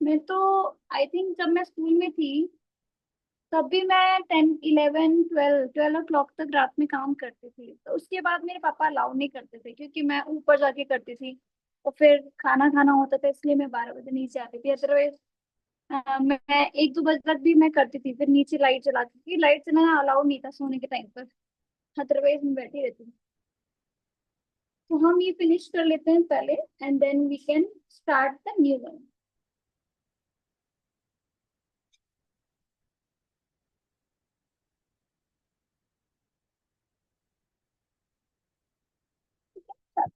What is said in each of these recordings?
मैं तो I think जब मैं स्कूल में थी तब भी मैं 10 11 12 12 ओ क्लॉक तक रात में काम करती थी। तो उसके बाद मेरे पापा अलाउ नहीं करते थे क्योंकि मैं ऊपर जाके करती थी। और फिर खाना खाना होता था इसलिए मैं 12 बजे नीचे आती थी। अदरवाइज मैं 1 2 बजे तक भी मैं करती थी। फिर नीचे लाइट जलाती थी, लाइट चलाना अलाउ नहीं था सोने के टाइम पर। अदरवाइज मैं बैठी रहती थी। तो हम ये फिनिश कर लेते हैं पहले and then we can start the new one.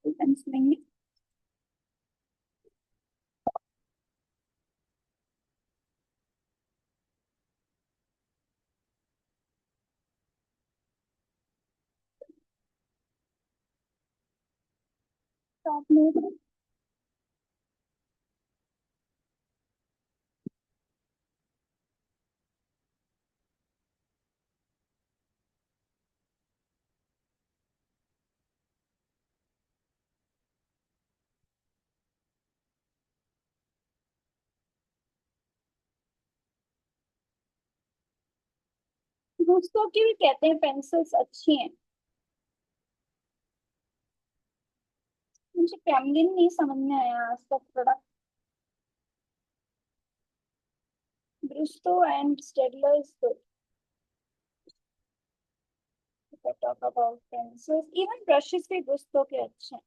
पेंस लेंगे। तो आपने दोस्तों की भी कहते हैं पेंसिल्स अच्छी हैं। मुझे कैमलिन नहीं समझ में आया आज तक product. Bairstow and Staedtler is good. Talk about pencils, even brushes भी ब्रिस्टो के अच्छे हैं।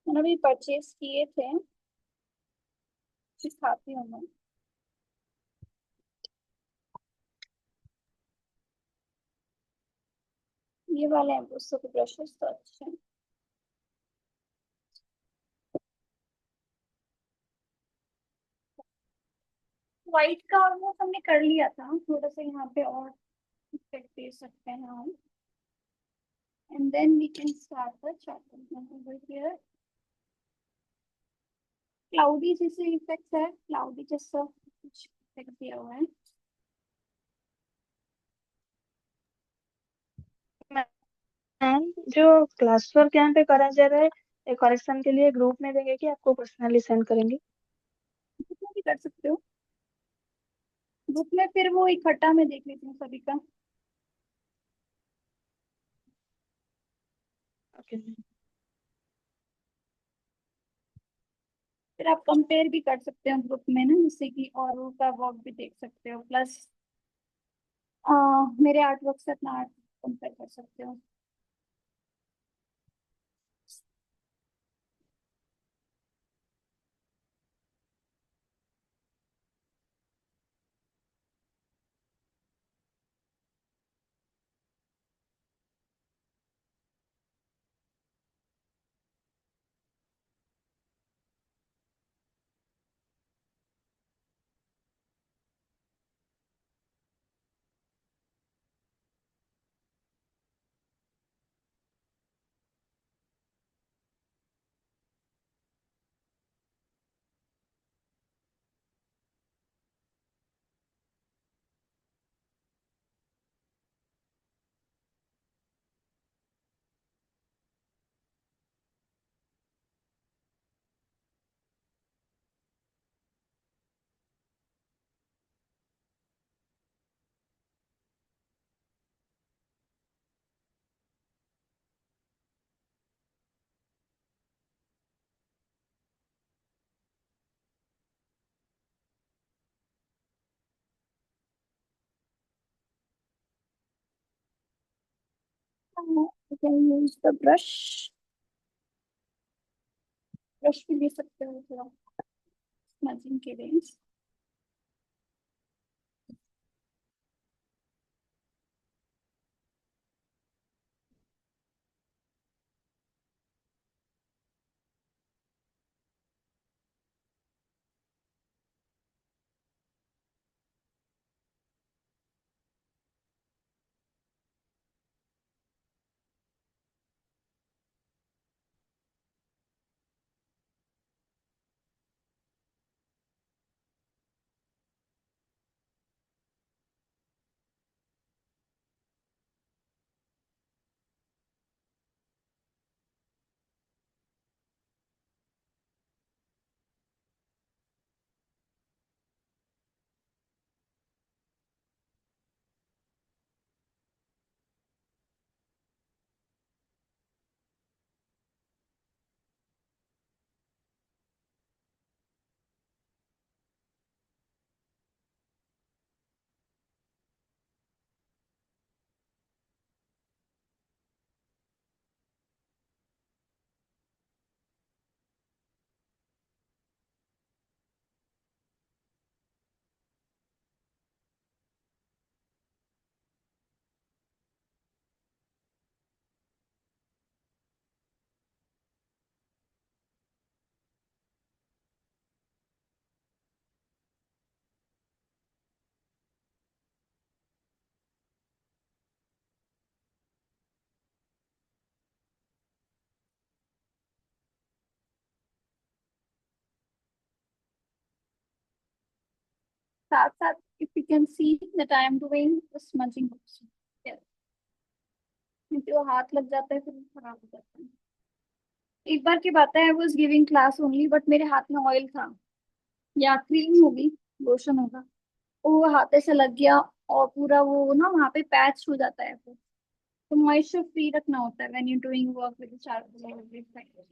मैंने भी परचेज किए थे। दिखाती हूँ मैं। ये वाले हैं ब्रिस्टो के ब्रशेस तो अच्छे हैं। व्हाइट का ऑलमोस्ट हमने कर लिया था, थोड़ा सा यहाँ पे और इफेक्ट दे सकते हैं हम। And then we can start the chatting over here. Cloudy जैसे इफेक्ट है, क्लाउडी जैसा कुछ इफेक्ट दिया हुआ है। मैम, जो क्लास वर्क यहाँ पे करा जा रहा है करेक्शन के लिए ग्रुप में देंगे कि आपको पर्सनली सेंड करेंगे? कितना भी कर सकते हो। बुक में फिर वो इकट्ठा में देख लेती हूँ सभी का। ओके। फिर आप कंपेयर भी कर सकते हो ग्रुप में ना, जिससे कि औरों का वर्क भी देख सकते हो, प्लस मेरे आर्ट वर्क से अपना आर्ट कंपेयर कर सकते हो। You can use the brush. Brush भी ले सकते हो थोड़ा स्मजिंग के लिए। साथ साथ if you can see that I am doing smudging also. Yes. क्योंकि वो हाथ लग जाता है फिर वो खराब हो जाता है। एक बार की बात है, I was giving class only but मेरे हाथ में ऑयल था या क्रीम होगी, लोशन होगा, वो हाथ ऐसे लग गया और पूरा वो ना वहाँ पे पैच हो जाता है फिर। तो मॉइस्चर फ्री रखना होता है when you doing work with charcoal.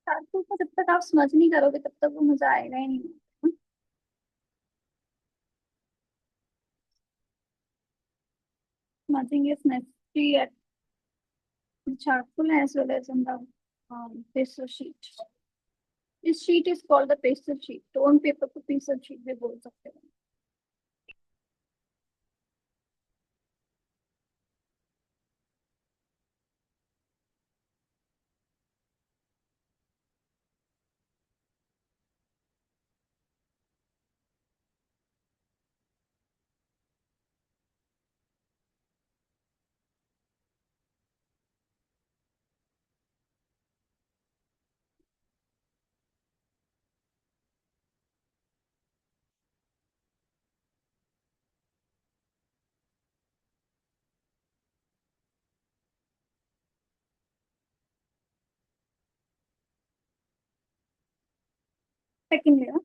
Charcoal को जब तक आप स्मज नहीं करोगे तब तक वो मजा आएगा ही नहीं। Smudging is necessary at charcoal as well as on the pastel sheet. This sheet is called the pastel sheet, tone paper को पेस्टल शीट भी बोल सकते हैं। Second layer.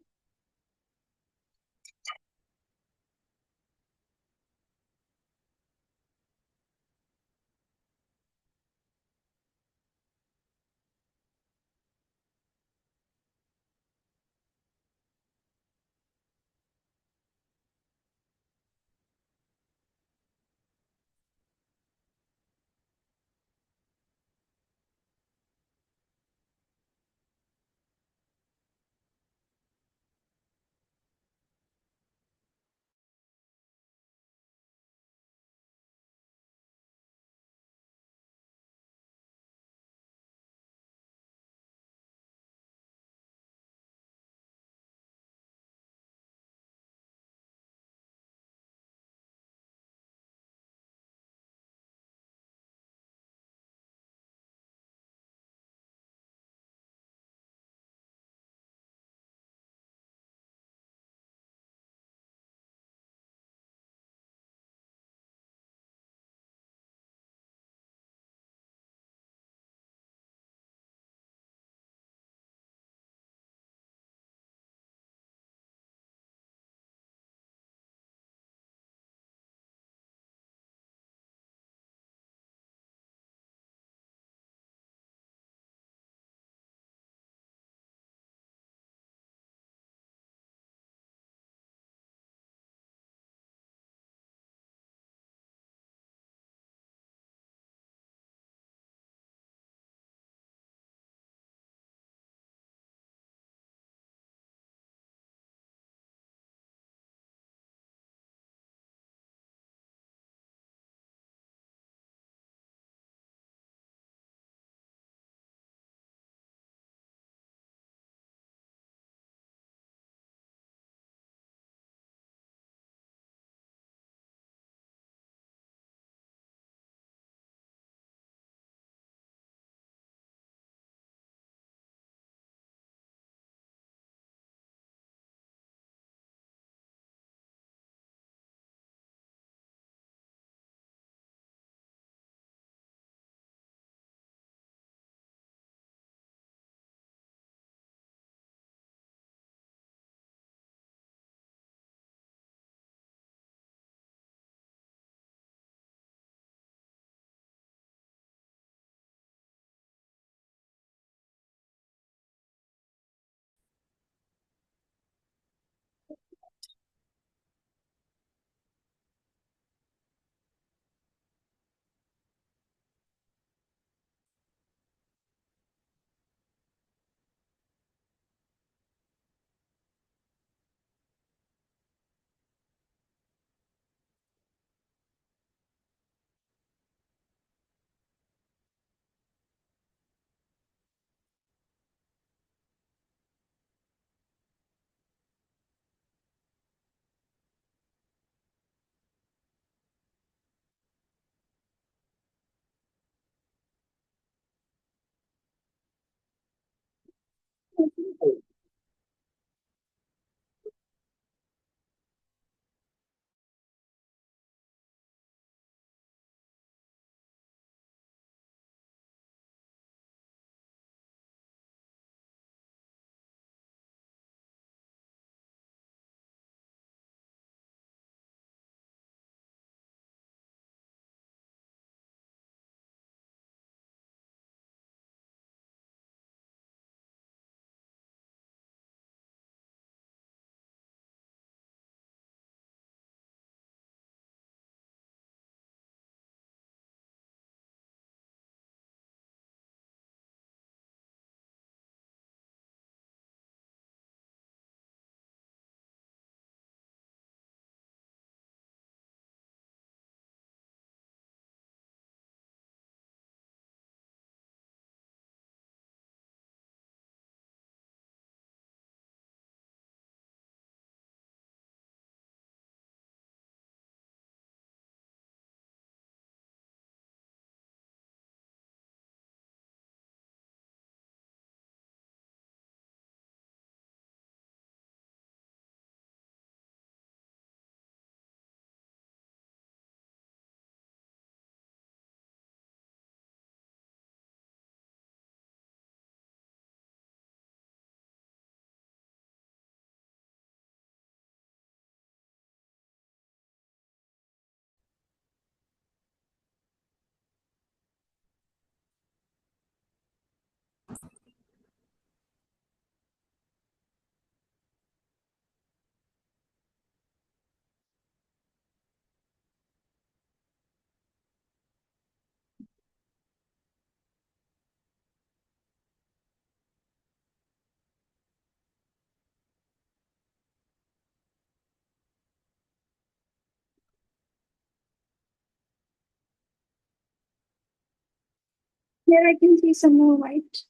Here I can see some more white.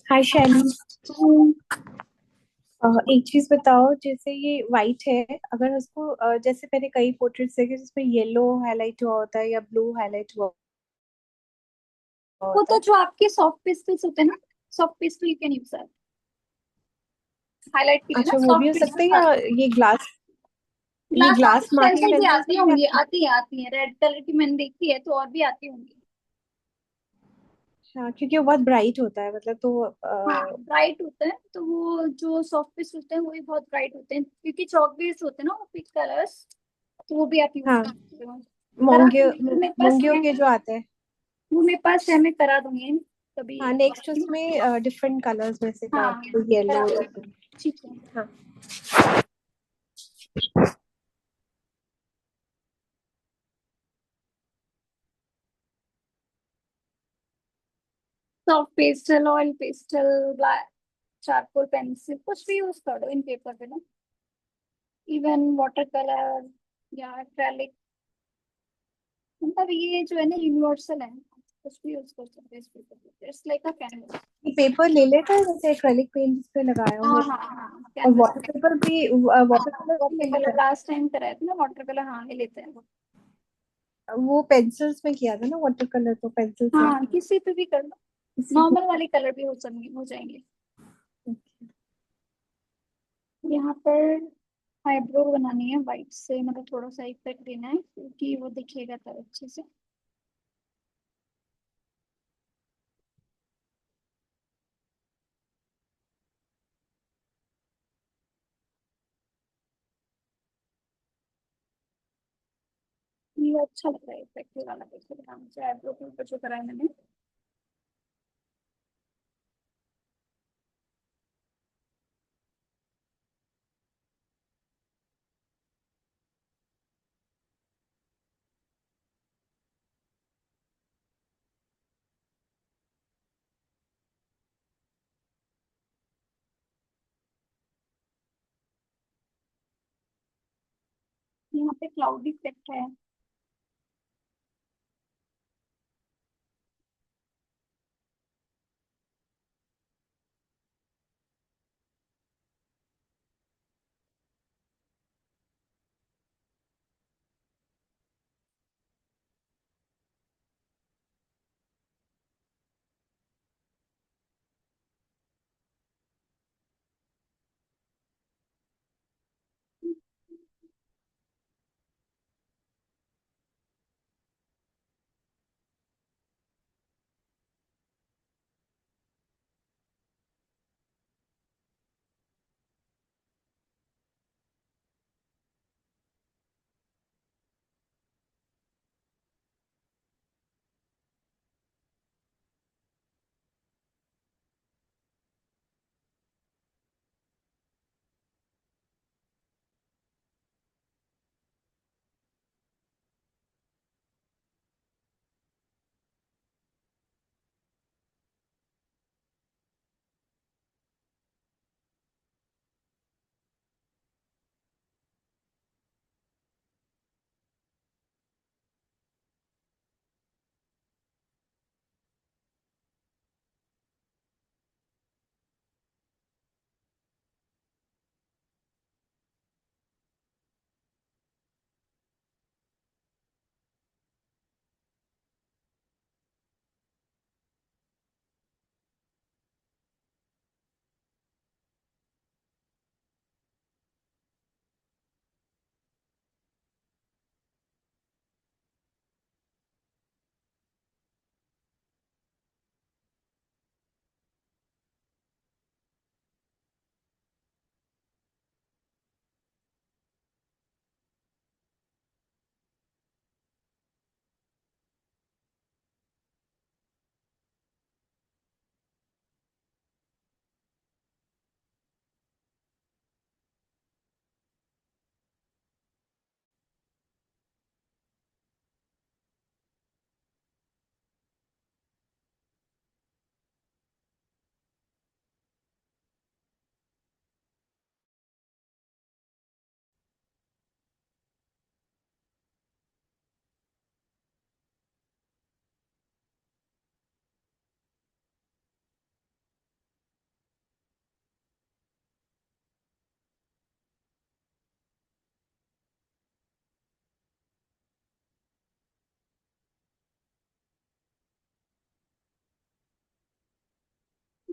हाय शैली। तो एक चीज बताओ, जैसे ये वाइट है, अगर उसको जैसे मैंने कई पोर्ट्रेट्स देखे जिसमें येलो हाईलाइट हुआ होता है या ब्लू हाईलाइट हुआ वो होता तो है। जो आपके सॉफ्ट पेस्टल्स होते हैं ना, soft pastel you can use that highlight के लिए ना, अच्छा, वो भी सॉफ्ट हो सकता पेस्टल। है हाँ, या ये ग्लास, ये ग्लास ग्लास आपको मार्किंग पेंसिल भी पेंसिल्स आती में भी होंगी, आती है? आती है रेड कलर की मैंने देखी है, तो और भी आती होंगी। हाँ, क्योंकि वो बहुत ब्राइट होता है, मतलब तो हाँ ब्राइट होते हैं, तो वो जो सॉफ्ट पेस्ट होते हैं वो भी बहुत ब्राइट होते हैं, क्योंकि चौक बेस्ड होते हैं ना वो पिक कलर्स, तो वो भी आप यूज हाँ, कर सकते हो। करा मोंगे दूंगी, वो मेरे पास मोंगियो है। के जो आते हैं। वो मेरे पास है, मैं करा दूंगी कभी। हाँ, नेक्स्ट उसमें डिफरेंट कलर्स में से हाँ कोई करा येलो या दूंगी। ठीक है। हाँ। Soft pastel, oil pastel, black charcoal pencil, कुछ भी यूज कर दो इन पेपर पे ना, इवन वाटर कलर या एक्रेलिक, मतलब ये जो है ना यूनिवर्सल है, कुछ भी यूज कर सकते हैं इस पेपर पे, इट्स लाइक अ कैनवस। ये पेपर ले लेता है जैसे एक्रेलिक पेंट जिस पे लगाया हो, हाँ हाँ हाँ, और कैनवस। वाटर पेपर भी, वाटर कलर भी वाटर ले लेता कलर है? लास्ट टाइम कराया था ना, वाटर कलर हाँ ले लेते हैं। वो पेंसिल्स में किया था ना, वाटर कलर तो पेंसिल से। हाँ किसी पे भी कर लो, इसी पे। नॉर्मल वाले कलर भी हो जाएंगे। यहाँ पर आईब्रो बनानी है वाइट से, मतलब थोड़ा सा इफेक्ट देना है क्योंकि वो दिखेगा तब अच्छे से। ये अच्छा लग रहा है इफेक्ट वाला, देखो ध्यान से आईब्रो के ऊपर जो करा है मैंने। यहाँ पे क्लाउडी इफेक्ट है।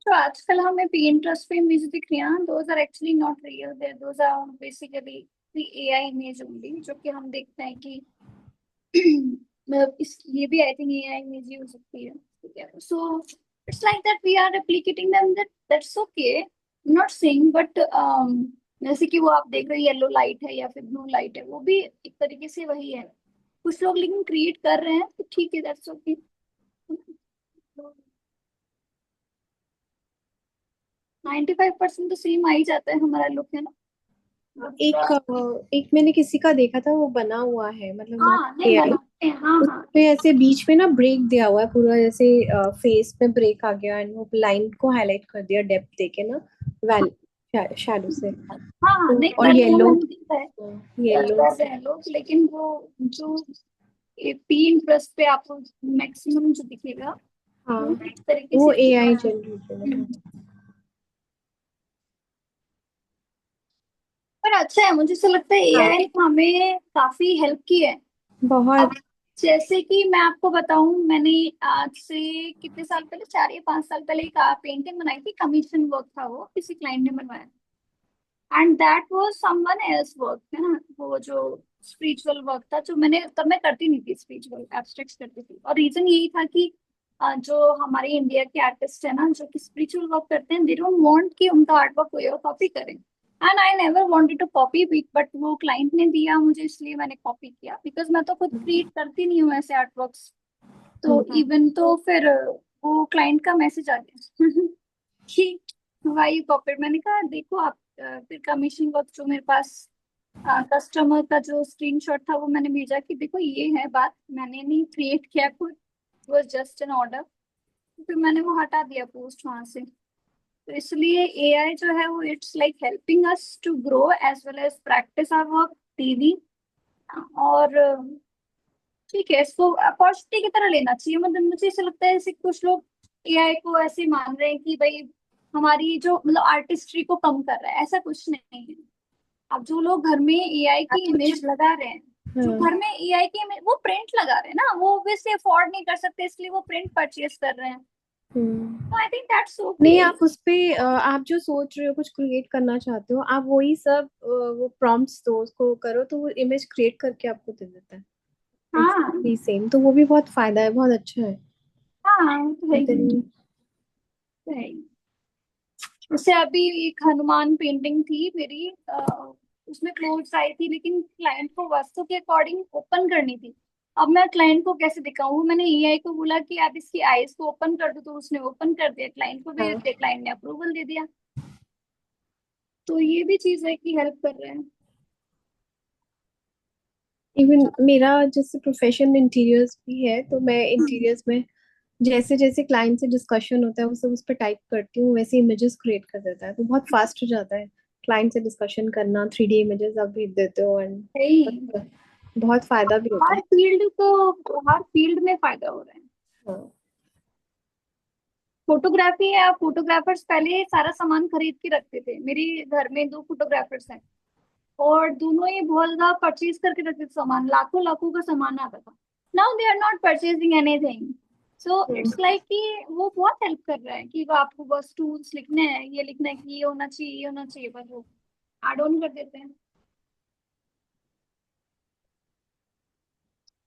जो आजकल हमें Pinterest पे इमेज दिख रही है ना, those are actually not real, there those are basically the AI image only, जो कि हम देखते हैं कि मतलब इस ये भी आई थिंक एआई इमेज ही हो सकती है, ठीक है। So it's like that we are replicating them, that's okay, not saying but जैसे कि वो आप देख रहे हो येलो लाइट है या फिर ब्लू लाइट है, वो भी एक तरीके से वही है। कुछ लोग लेकिन क्रिएट कर रहे हैं तो ठीक है, दैट्स ओके। 95% तो सेम आ ही जाता है हमारा लुक, है ना। एक एक मैंने किसी का देखा था, वो बना हुआ है, मतलब नॉट हाँ नहीं एआई। बनाते हैं, हाँ हाँ। उसपे ऐसे बीच में ना ब्रेक दिया हुआ है पूरा, जैसे फेस में ब्रेक आ गया एंड वो लाइन को हाईलाइट कर दिया डेप्थ देके ना, वैल शैडो से। हाँ हाँ, तो नहीं और कर वो येलो, मैंने देखा है, येलो। कर रहे हैं लोग, लेकिन वो जो पी इंटरेस्ट पे आपको मैक्सिमम जो दिखेगा हाँ, वो इस तरीके वो से एआई दिखेगा। जनरेटेड है। पर अच्छा है, मुझे ऐसा लगता है हाँ, एआई ने हमें काफी हेल्प की है। अब बहुत। जैसे कि मैं आपको बताऊं, मैंने आज से कितने साल पहले, 4 या 5 साल पहले एक पेंटिंग बनाई थी, कमीशन वर्क था, वो किसी क्लाइंट ने बनवाया, and that was someone else work, है ना। वो जो स्पिरिचुअल वर्क था, जो मैंने तब मैं करती नहीं थी, स्पिरिचुअल एब्स्ट्रैक्ट करती थी, और रीजन यही था कि जो हमारे इंडिया के आर्टिस्ट है ना, जो कि स्पिरिचुअल वर्क करते हैं, दे डोंट वांट कि उनका आर्ट वर्क कोई और कॉपी करे, and I never wanted to copy it, but वो क्लाइंट ने दिया मुझे, इसलिए मैंने कॉपी किया, बिकॉज मैं तो खुद क्रिएट करती नहीं हूँ ऐसे आर्ट वर्क्स। तो हम्म, इवन तो फिर वो क्लाइंट का मैसेज आ गया कि वाई कॉपीड। मैंने कहा देखो आप, फिर कमीशन वर्क जो मेरे पास कस्टमर का जो स्क्रीनशॉट था वो मैंने भेजा कि देखो ये है बात, मैंने नहीं क्रिएट किया कुछ, वाज जस्ट एन ऑर्डर। फिर मैंने वो हटा दिया पोस्ट वहां से। तो इसलिए एआई जो है वो it's like helping us to grow as well as practice our work daily. और ठीक है, इसको अपॉर्चुनिटी की तरह लेना चाहिए, मतलब मुझे ऐसा लगता है जैसे कुछ लोग एआई को ऐसे मान रहे हैं कि भाई हमारी जो मतलब आर्टिस्ट्री को कम कर रहा है, ऐसा कुछ नहीं है। अब जो लोग घर में एआई की इमेज लगा रहे हैं, जो हाँ। घर में एआई की इमेज वो प्रिंट लगा रहे हैं ना, वो ऑब्वियसली अफोर्ड नहीं कर सकते, इसलिए वो प्रिंट परचेज कर रहे हैं। तो आई थिंक दैट्स ओके। नहीं, आप उस पे आप जो सोच रहे हो, कुछ क्रिएट करना चाहते हो, आप वही सब वो प्रॉम्प्ट्स दो, उसको करो तो वो इमेज क्रिएट करके आपको दे देता है हाँ एग्जैक्टली सेम। तो वो भी बहुत फायदा है, बहुत अच्छा है। हाँ, वो तो है ही, देन तो है ही। जैसे अभी एक हनुमान पेंटिंग थी मेरी, उसमें क्लोज आई थी, लेकिन क्लाइंट को वास्तु के अकॉर्डिंग ओपन करनी थी। अब मैं क्लाइंट को कैसे दिखाऊं, मैंने एआई को बोला कि आप इसकी आईज को ओपन कर दो, तो उसने ओपन कर दिया, क्लाइंट को भेज हाँ, दिया, क्लाइंट ने अप्रूवल दे दिया। तो ये भी चीज है कि हेल्प कर रहे हैं। इवन मेरा जैसे प्रोफेशन इंटीरियर्स भी है, तो मैं हम्म। इंटीरियर्स में जैसे जैसे क्लाइंट से डिस्कशन होता है वो सब उस पर टाइप करती हूँ, वैसे इमेजेस क्रिएट कर देता है, तो बहुत फास्ट हो जाता है। क्लाइंट से डिस्कशन करना, 3D इमेजेस आप भेज देते हो एंड सही। बहुत फायदा भी होता हर है। फील्ड को, हर फील्ड में फायदा हो रहा है। हाँ। फोटोग्राफी है, आप फोटोग्राफर्स पहले सारा सामान खरीद के रखते थे, मेरे घर में 2 फोटोग्राफर्स हैं, और दोनों ही बहुत ज्यादा परचेज करके रखते थे सामान, लाखों लाखों का सामान आता था। Now they are not purchasing anything. So hmm. It's like कि वो बहुत हेल्प कर रहा है कि वो आपको बस टूल्स लिखने हैं, ये लिखना है कि ये होना चाहिए, ये होना चाहिए, बस वो ऐड ऑन कर देते हैं।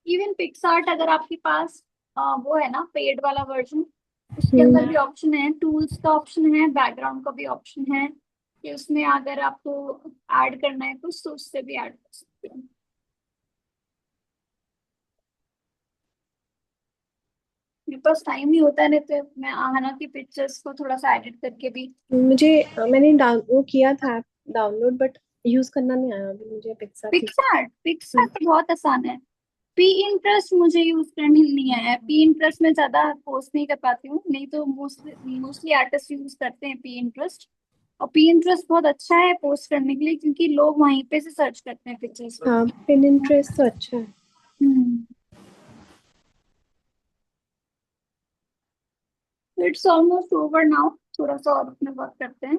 इवन पिक्सआर्ट अगर आपके पास वो है ना पेड वाला वर्जन, उसके अंदर हम्म। भी ऑप्शन है, टूल्स का ऑप्शन है, बैकग्राउंड का भी ऑप्शन है, कि उसमें अगर आपको ऐड करना है कुछ तो उससे भी ऐड कर सकते हो। मेरे पास टाइम नहीं होता है, नहीं तो मैं आहना की पिक्चर्स को थोड़ा सा एडिट करके भी। मुझे मैंने वो किया था ऐप डाउनलोड, बट यूज करना नहीं आया अभी मुझे पिक्सा थी। पिक्सआर्ट पिक्सआर्ट तो बहुत आसान है। पी इंटरेस्ट मुझे यूज करने नहीं आया है, पी इंटरेस्ट में ज्यादा पोस्ट नहीं कर पाती हूँ, नहीं तो मोस्टली मोस्टली आर्टिस्ट यूज करते हैं पी इंटरेस्ट। और पी इंटरेस्ट बहुत अच्छा है पोस्ट करने के लिए, क्योंकि लोग वहीं पे से सर्च करते हैं पिक्चर्स को। हाँ, पिन इंटरेस्ट तो अच्छा है। हम्म। इट्स ऑलमोस्ट ओवर नाउ, थोड़ा सा और अपने वर्क करते हैं।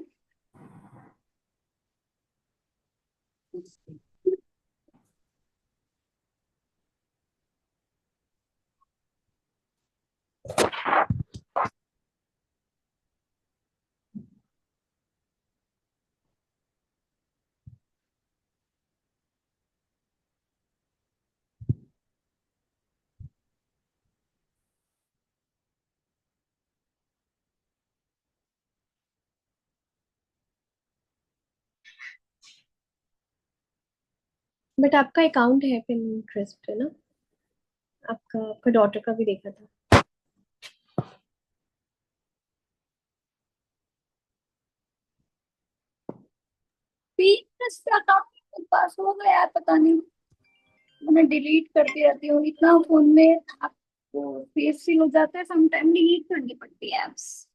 बट आपका अकाउंट है पिंटरेस्ट पे ना? आपका आपका डॉटर का भी देखा था। Pinterest अकाउंट मेरे पास हो गया है, पता नहीं, मैं डिलीट करती रहती हूँ इतना फोन में। आपको फेस फील हो जाता है, समटाइम डिलीट करनी पड़ती है apps.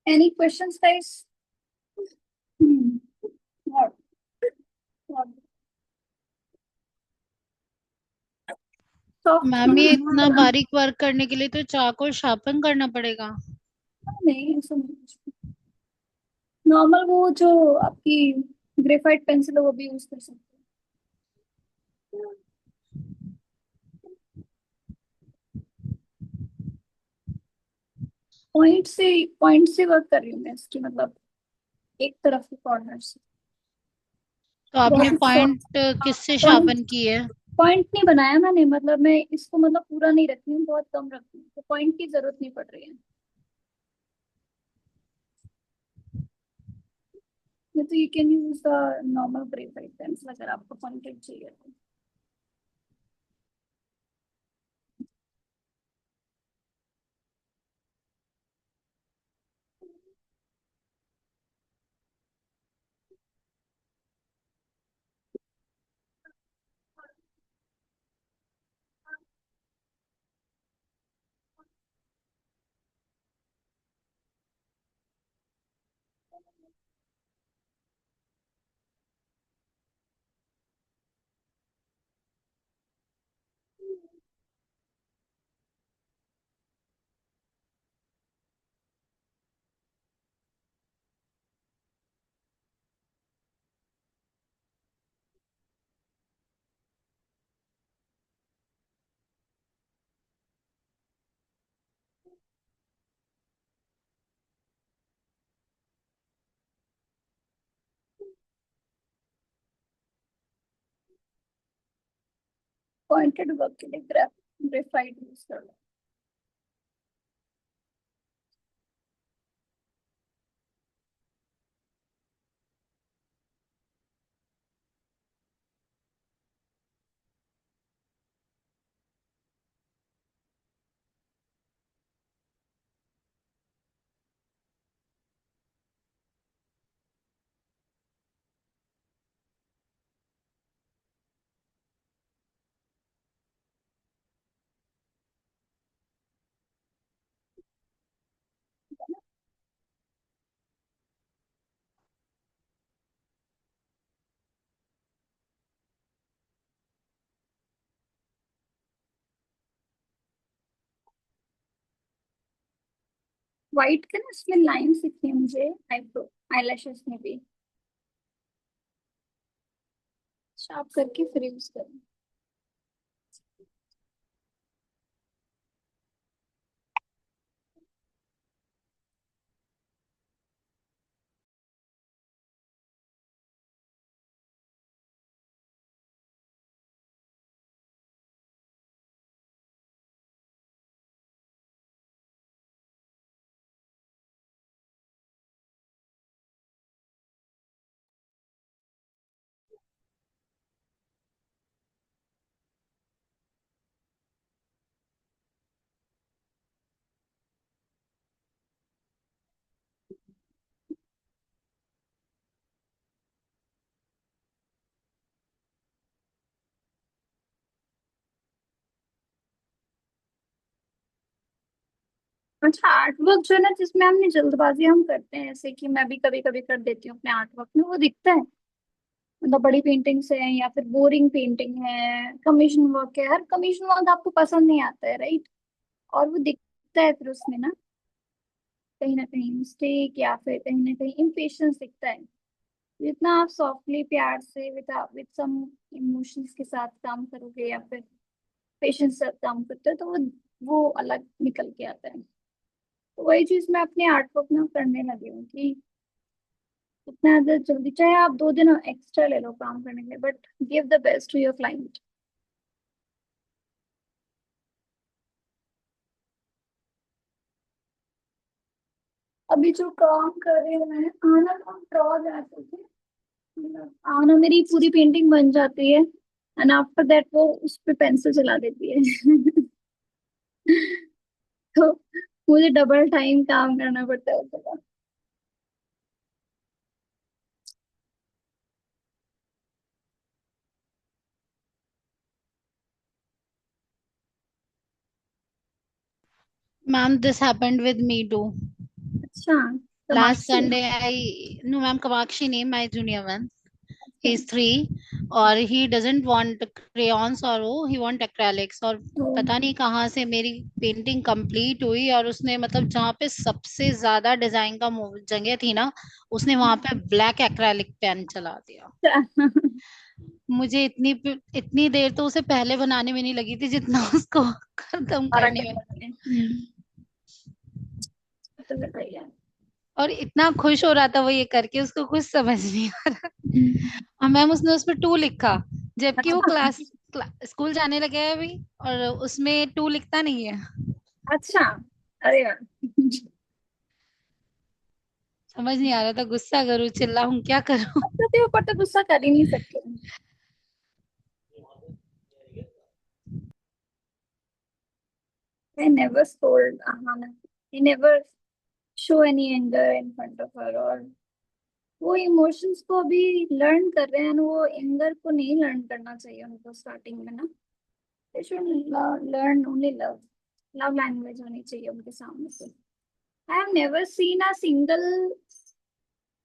Any questions guys? What what soft? Ma'am ये इतना बारीक वर्क करने के लिए तो चाक और शार्पन करना पड़ेगा। नहीं, ऐसा नहीं। नॉर्मल वो जो आपकी ग्रेफाइट पेंसिल है वो भी यूज कर सकते हैं। पॉइंट से वर्क कर रही हूँ मैं इसकी, मतलब एक तरफ के कॉर्नर से। तो आपने बहुत पॉइंट सॉफ्ट। किससे पॉइंट शार्पन की है? पॉइंट नहीं बनाया मैंने, मतलब मैं इसको मतलब पूरा नहीं रखती हूँ, बहुत कम रखती हूँ, तो पॉइंट की जरूरत नहीं पड़ रही है। तो you can use the normal graphite pencil अगर आपको पॉइंटेड चाहिए तो। पॉइंटेड वर्क के लिए ग्रेफाइट यूज कर लो। व्हाइट का ना इसमें लाइंस दिखती है मुझे, आईब्रो आईलैशेस में भी। शार्प करके फिर यूज करूँ। अच्छा, आर्ट वर्क जो है ना जिसमें हमने जल्दबाजी हम करते हैं, जैसे कि मैं भी कभी कभी कर देती हूँ अपने आर्ट वर्क में, वो दिखता है। मतलब बड़ी पेंटिंग्स है या फिर बोरिंग पेंटिंग है, कमीशन वर्क है, हर कमीशन वर्क आपको पसंद नहीं आता है, राइट? और वो दिखता है फिर उसमें ना कहीं ना कहीं मिस्टेक या फिर कहीं ना कहीं इम्पेशंस दिखता है। जितना आप सॉफ्टली प्यार से विद सम इमोशंस के साथ काम करोगे या फिर पेशेंस के साथ काम करते हो, तो वो अलग निकल के आता है। तो वही चीज मैं अपने आर्ट वर्क में करने लगी हूँ कि जितना ज्यादा जल्दी, चाहे आप 2 दिन एक्स्ट्रा ले लो काम करने के लिए, but give the best to your client. अभी जो काम कर रहे हैं मैं, आना तो हम ड्रॉ जाते थे, मतलब आना मेरी पूरी पेंटिंग बन जाती है एंड आफ्टर दैट वो उस पे पेंसिल चला देती है। तो मुझे डबल टाइम काम करना पड़ता है उसका। Ma'am, this happened with me too. अच्छा, Last तमाशे। Sunday, no, ma'am, Kamakshi name, my junior one. अच्छा। He's 3 और he doesn't want crayons और वो he want acrylics और तो पता नहीं कहाँ से मेरी पेंटिंग कंप्लीट हुई और उसने मतलब जहाँ पे सबसे ज्यादा डिजाइन का जगह थी ना, उसने वहां पे ब्लैक एक्रेलिक पेन चला दिया। अच्छा। मुझे इतनी देर तो उसे पहले बनाने में नहीं लगी थी जितना उसको खत्म सारा करने में करने लगी। लगे। तो बताइए। और इतना खुश हो रहा था वो ये करके, उसको कुछ समझ नहीं आ रहा। हम्म। और मैम उसने उस पर 2 लिखा, जबकि वो अच्छा। स्कूल जाने लगे है अभी, और उसमें 2 लिखता नहीं है। अच्छा। अरे यार। समझ नहीं आ रहा था, गुस्सा करूं चिल्लाऊं क्या करूं। बच्चों के ऊपर तो गुस्सा कर ही नहीं सकते। I never scold Ahana. He never show any anger in front of her, और वो इमोशंस को अभी लर्न कर रहे हैं, वो एंगर को नहीं लर्न करना चाहिए उनको स्टार्टिंग में ना। They should learn only love. Love language होनी चाहिए उनके सामने से। I have never seen a single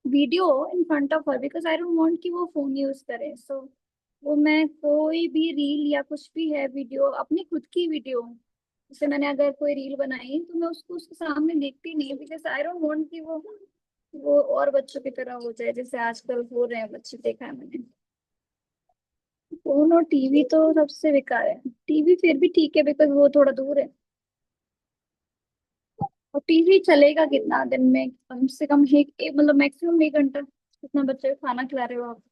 video in front of her because I don't want कि वो फोन यूज करे। सो वो मैं कोई भी रील या कुछ भी है वीडियो, अपनी खुद की वीडियो, जैसे मैंने अगर कोई रील बनाई तो मैं उसको उसके सामने देखती नहीं, बिकॉज आई डोंट वांट कि वो और बच्चों की तरह हो जाए जैसे आजकल हो रहे हैं बच्चे, देखा है मैंने। फोन और टीवी तो सबसे बेकार है। टीवी फिर भी ठीक है बिकॉज वो थोड़ा दूर है। और टीवी चलेगा कितना दिन में, कम से कम मतलब मैक्सिमम 1 घंटा। कितना बच्चे को खाना खिला रहे हो आप?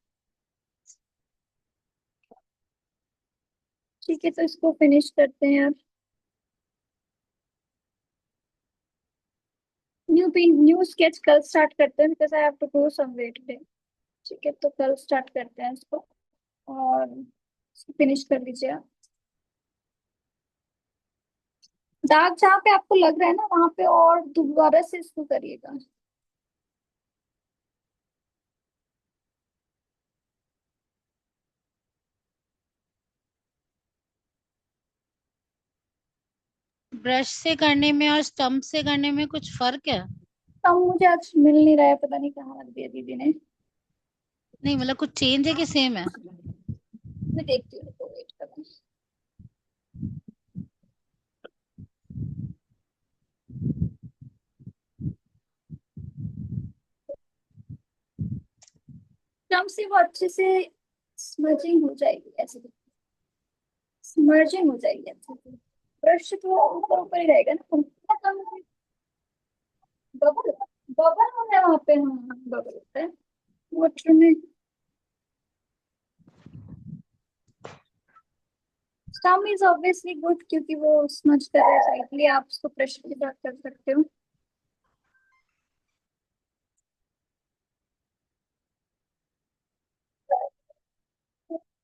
ठीक है, तो इसको फिनिश करते हैं अब। न्यू स्केच कल स्टार्ट करते हैं, because I have to go somewhere today. ठीक है, तो कल स्टार्ट करते हैं इसको, और फिनिश कर लीजिए आप। दाग जहाँ पे आपको लग रहा है ना, वहां पे और दोबारा से इसको करिएगा। ब्रश से करने में और स्टम्प से करने में कुछ फर्क है? तो मुझे आज मिल नहीं रहा है, पता नहीं कहाँ रख दिया दीदी ने। नहीं मतलब कुछ चेंज है कि सेम है? मैं देखती हूँ, तो वेट करना। एकदम से वो अच्छे से स्मर्जिंग हो जाएगी, ऐसे स्मर्जिंग हो जाएगी अच्छे से। ब्रश तो ऊपर ऊपर ही रहेगा ना, बबल बबल होता है वहां पे, हाँ बबल होता है वाटर में। स्टम इज ऑब्वियसली गुड, क्योंकि वो स्मज कर रहा है साइडली, आप उसको प्रेशर के साथ कर सकते हो।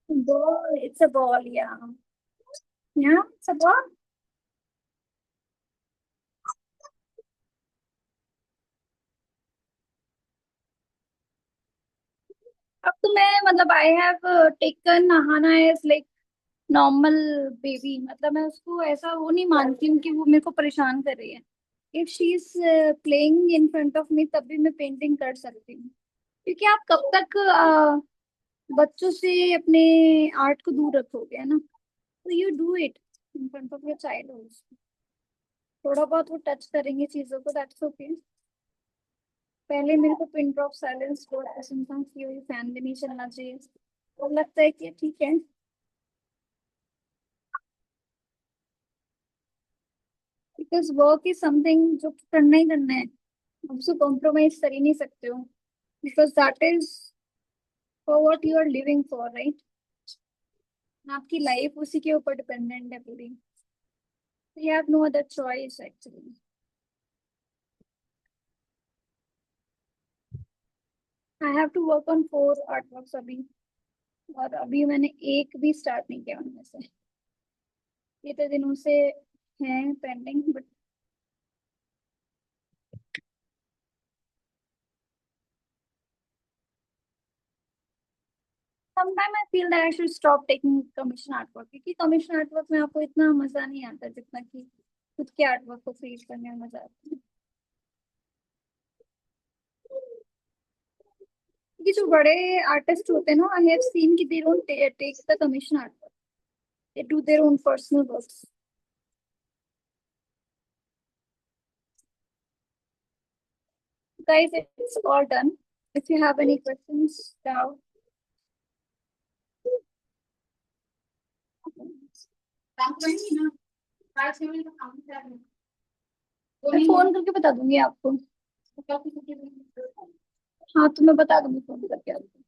बॉल, इट्स अ बॉल, या इट्स अ बॉल। अब तो मैं मतलब आई हैव टेकन नहाना एज लाइक नॉर्मल बेबी, मतलब मैं उसको ऐसा वो नहीं मानती हूँ कि वो मेरे को परेशान कर रही है। If she is playing in front of me, तब भी मैं पेंटिंग कर सकती हूँ। क्योंकि आप कब तक बच्चों से अपने आर्ट को दूर रखोगे, है ना? तो you do it in front of your child also. थोड़ा बहुत वो टच करेंगे चीजों को, दैट्स ओके। पहले मेरे को पिन ड्रॉप साइलेंस बहुत पसंद था कि ये फैन भी नहीं चलना चाहिए, तो लगता है कि ठीक है। बिकॉज वर्क इज समथिंग जो करना ही करना है, आप उसको कॉम्प्रोमाइज कर ही नहीं सकते हो, because that is for what you are living for, right? आपकी लाइफ उसी के ऊपर डिपेंडेंट है पूरी। You have no other choice actually. I have to work on 4 artworks अभी, और अभी मैंने एक भी स्टार्ट नहीं किया उनमें से। ये तो दिनों से है pending, but sometime I feel that I should stop taking commission artwork, क्योंकि कमीशन आर्टवर्क में आपको इतना मजा नहीं आता जितना कि खुद के आर्टवर्क को फील करने में मजा आता है। क्योंकि जो बड़े आर्टिस्ट होते हैं ना, आई हैव सीन कि they don't take the commission artwork, they do their own personal works. Guys, it's all done. If you have any questions, now मैं फोन करके बता दूंगी आपको। हाँ, तो मैं बता दूंगी फोन करके आपको।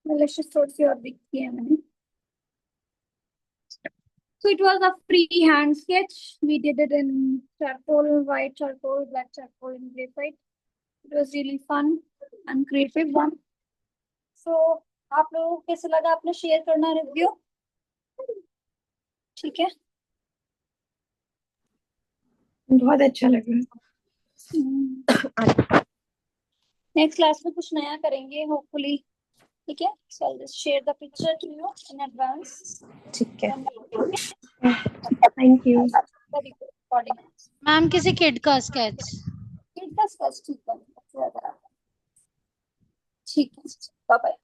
malicious थोड़ी सी और दिखती है मैंने। So it was a freehand sketch. We did it in charcoal, white charcoal, black charcoal, and graphite. It was really fun and creative one. So आप लोगों को कैसे लगा? आपने शेयर करना रिव्यू, ठीक है? बहुत अच्छा लग रहा नेक्स्ट क्लास में कुछ नया करेंगे होपफुली, ठीक है? So I'll just share the picture to you in advance. है। ठीक है, And thank you. very good recording. Ma'am किसी किड का स्केच। It does first, ठीक है? ठीक है, बाय बाय।